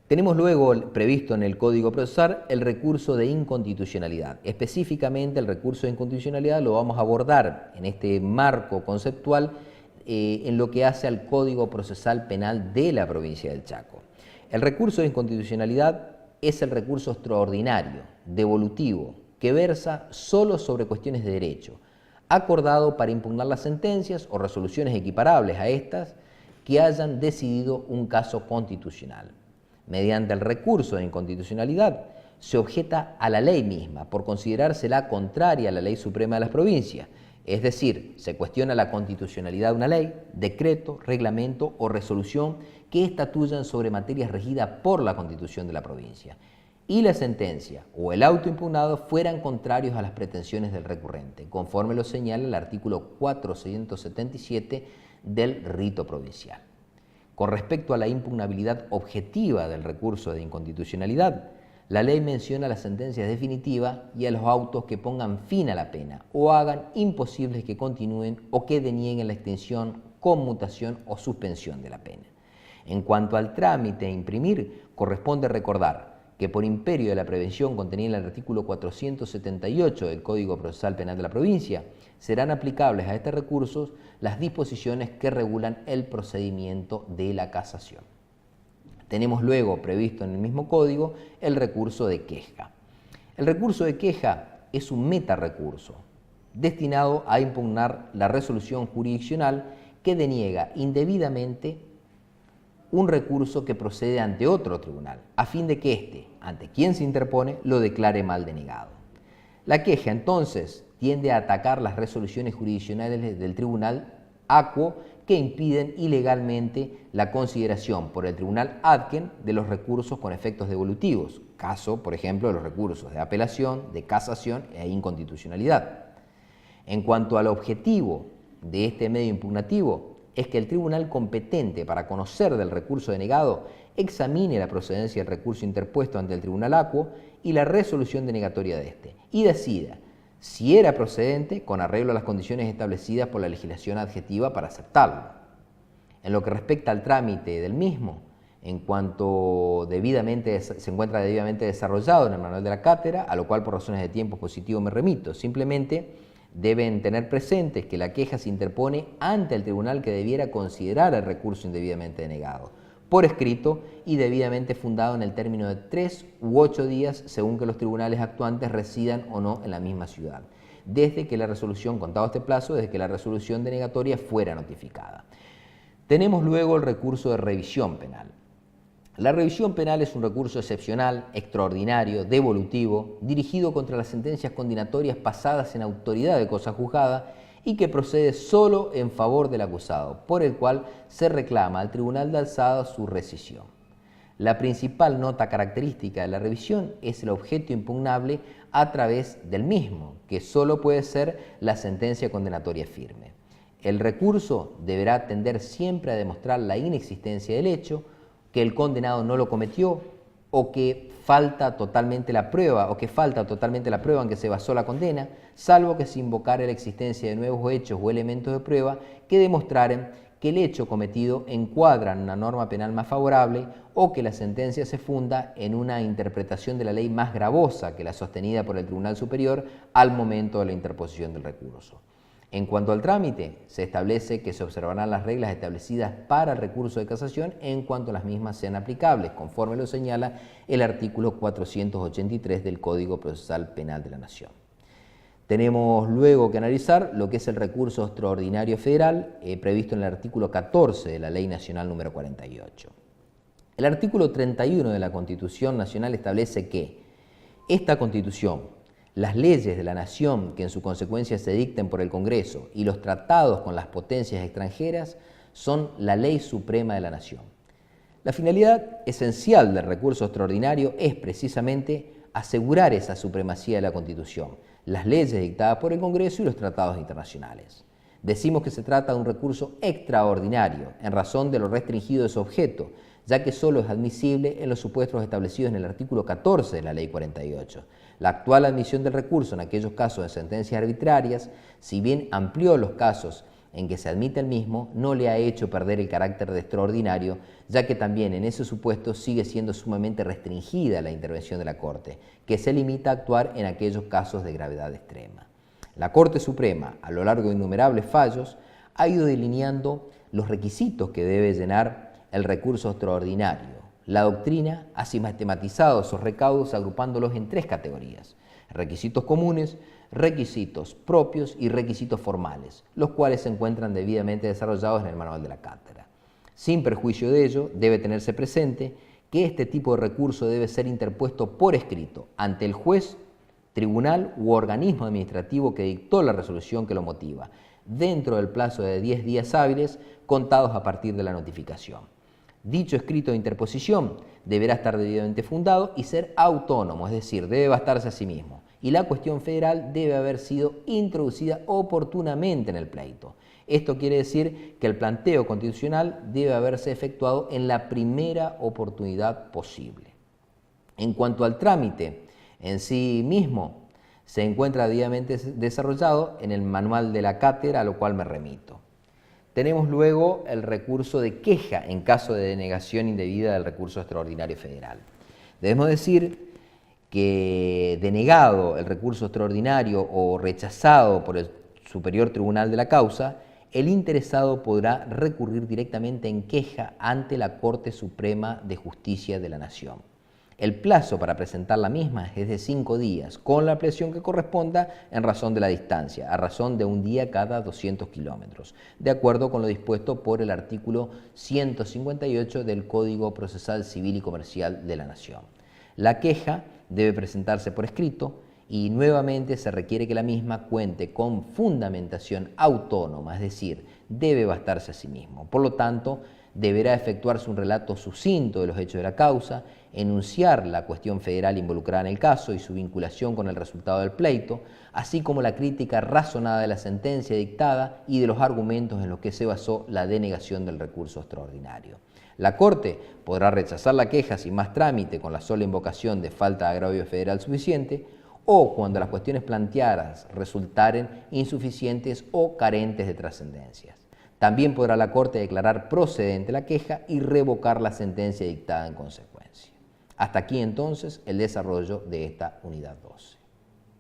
Tenemos luego previsto en el Código Procesal el recurso de inconstitucionalidad. Específicamente el recurso de inconstitucionalidad lo vamos a abordar en este marco conceptual en lo que hace al Código Procesal Penal de la provincia del Chaco. El recurso de inconstitucionalidad es el recurso extraordinario, devolutivo, que versa solo sobre cuestiones de derecho, acordado para impugnar las sentencias o resoluciones equiparables a estas que hayan decidido un caso constitucional. Mediante el recurso de inconstitucionalidad se objeta a la ley misma por considerársela contraria a la ley suprema de las provincias, es decir, se cuestiona la constitucionalidad de una ley, decreto, reglamento o resolución que estatuyan sobre materias regidas por la Constitución de la provincia, y la sentencia o el auto impugnado fueran contrarios a las pretensiones del recurrente, conforme lo señala el artículo 477 del rito provincial. Con respecto a la impugnabilidad objetiva del recurso de inconstitucionalidad, la ley menciona las sentencias definitivas y a los autos que pongan fin a la pena o hagan imposibles que continúen o que denieguen la extinción, conmutación o suspensión de la pena. En cuanto al trámite a imprimir, corresponde recordar que por imperio de la prevención contenida en el artículo 478 del Código Procesal Penal de la provincia, serán aplicables a este recurso las disposiciones que regulan el procedimiento de la casación. Tenemos luego previsto en el mismo código el recurso de queja. El recurso de queja es un metarecurso destinado a impugnar la resolución jurisdiccional que deniega indebidamente un recurso que procede ante otro tribunal, a fin de que éste, ante quien se interpone, lo declare mal denegado. La queja, entonces, tiende a atacar las resoluciones jurisdiccionales del tribunal aquo que impiden ilegalmente la consideración por el tribunal adquen de los recursos con efectos devolutivos, caso, por ejemplo, de los recursos de apelación, de casación e inconstitucionalidad. En cuanto al objetivo de este medio impugnativo, es que el tribunal competente para conocer del recurso denegado examine la procedencia del recurso interpuesto ante el tribunal aquo y la resolución denegatoria de este, y decida si era procedente con arreglo a las condiciones establecidas por la legislación adjetiva para aceptarlo. En lo que respecta al trámite del mismo, en cuanto se encuentra debidamente desarrollado en el manual de la cátedra, a lo cual por razones de tiempo positivo me remito, simplemente deben tener presentes que la queja se interpone ante el tribunal que debiera considerar el recurso indebidamente denegado, por escrito y debidamente fundado en el término de 3 u 8 días, según que los tribunales actuantes residan o no en la misma ciudad, desde que la resolución, contado este plazo, desde que la resolución denegatoria fuera notificada. Tenemos luego el recurso de revisión penal. La revisión penal es un recurso excepcional, extraordinario, devolutivo, dirigido contra las sentencias condenatorias pasadas en autoridad de cosa juzgada y que procede solo en favor del acusado, por el cual se reclama al tribunal de alzada su rescisión. La principal nota característica de la revisión es el objeto impugnable a través del mismo, que solo puede ser la sentencia condenatoria firme. El recurso deberá tender siempre a demostrar la inexistencia del hecho, que el condenado no lo cometió o que falta totalmente la prueba en que se basó la condena, salvo que se invocara la existencia de nuevos hechos o elementos de prueba que demostraren que el hecho cometido encuadra en una norma penal más favorable o que la sentencia se funda en una interpretación de la ley más gravosa que la sostenida por el Tribunal Superior al momento de la interposición del recurso. En cuanto al trámite, se establece que se observarán las reglas establecidas para el recurso de casación en cuanto las mismas sean aplicables, conforme lo señala el artículo 483 del Código Procesal Penal de la Nación. Tenemos luego que analizar lo que es el recurso extraordinario federal previsto en el artículo 14 de la Ley Nacional número 48. El artículo 31 de la Constitución Nacional establece que esta Constitución, las leyes de la nación que en su consecuencia se dicten por el Congreso y los tratados con las potencias extranjeras son la ley suprema de la nación. La finalidad esencial del recurso extraordinario es precisamente asegurar esa supremacía de la Constitución, las leyes dictadas por el Congreso y los tratados internacionales. Decimos que se trata de un recurso extraordinario en razón de lo restringido de su objeto, ya que solo es admisible en los supuestos establecidos en el artículo 14 de la Ley 48. La actual admisión del recurso en aquellos casos de sentencias arbitrarias, si bien amplió los casos en que se admite el mismo no le ha hecho perder el carácter de extraordinario, ya que también en ese supuesto sigue siendo sumamente restringida la intervención de la Corte, que se limita a actuar en aquellos casos de gravedad extrema. La Corte Suprema, a lo largo de innumerables fallos, ha ido delineando los requisitos que debe llenar el recurso extraordinario. La doctrina ha sistematizado esos recaudos agrupándolos en 3 categorías: requisitos comunes, requisitos propios y requisitos formales, los cuales se encuentran debidamente desarrollados en el manual de la cátedra. Sin perjuicio de ello, debe tenerse presente que este tipo de recurso debe ser interpuesto por escrito ante el juez, tribunal u organismo administrativo que dictó la resolución que lo motiva, dentro del plazo de 10 días hábiles contados a partir de la notificación. Dicho escrito de interposición deberá estar debidamente fundado y ser autónomo, es decir, debe bastarse a sí mismo. Y la cuestión federal debe haber sido introducida oportunamente en el pleito. Esto quiere decir que el planteo constitucional debe haberse efectuado en la primera oportunidad posible. En cuanto al trámite en sí mismo, se encuentra debidamente desarrollado en el manual de la cátedra, a lo cual me remito. Tenemos luego el recurso de queja en caso de denegación indebida del recurso extraordinario federal. Debemos decir que denegado el recurso extraordinario o rechazado por el Superior Tribunal de la causa, el interesado podrá recurrir directamente en queja ante la Corte Suprema de Justicia de la Nación. El plazo para presentar la misma es de 5 días, con la ampliación que corresponda en razón de la distancia, a razón de 1 día cada 200 kilómetros, de acuerdo con lo dispuesto por el artículo 158 del Código Procesal Civil y Comercial de la Nación. La queja debe presentarse por escrito y nuevamente se requiere que la misma cuente con fundamentación autónoma, es decir, debe bastarse a sí mismo. Por lo tanto, deberá efectuarse un relato sucinto de los hechos de la causa, enunciar la cuestión federal involucrada en el caso y su vinculación con el resultado del pleito, así como la crítica razonada de la sentencia dictada y de los argumentos en los que se basó la denegación del recurso extraordinario. La Corte podrá rechazar la queja sin más trámite con la sola invocación de falta de agravio federal suficiente o cuando las cuestiones planteadas resultaren insuficientes o carentes de trascendencias. También podrá la Corte declarar procedente la queja y revocar la sentencia dictada en consecuencia. Hasta aquí entonces el desarrollo de esta unidad 12.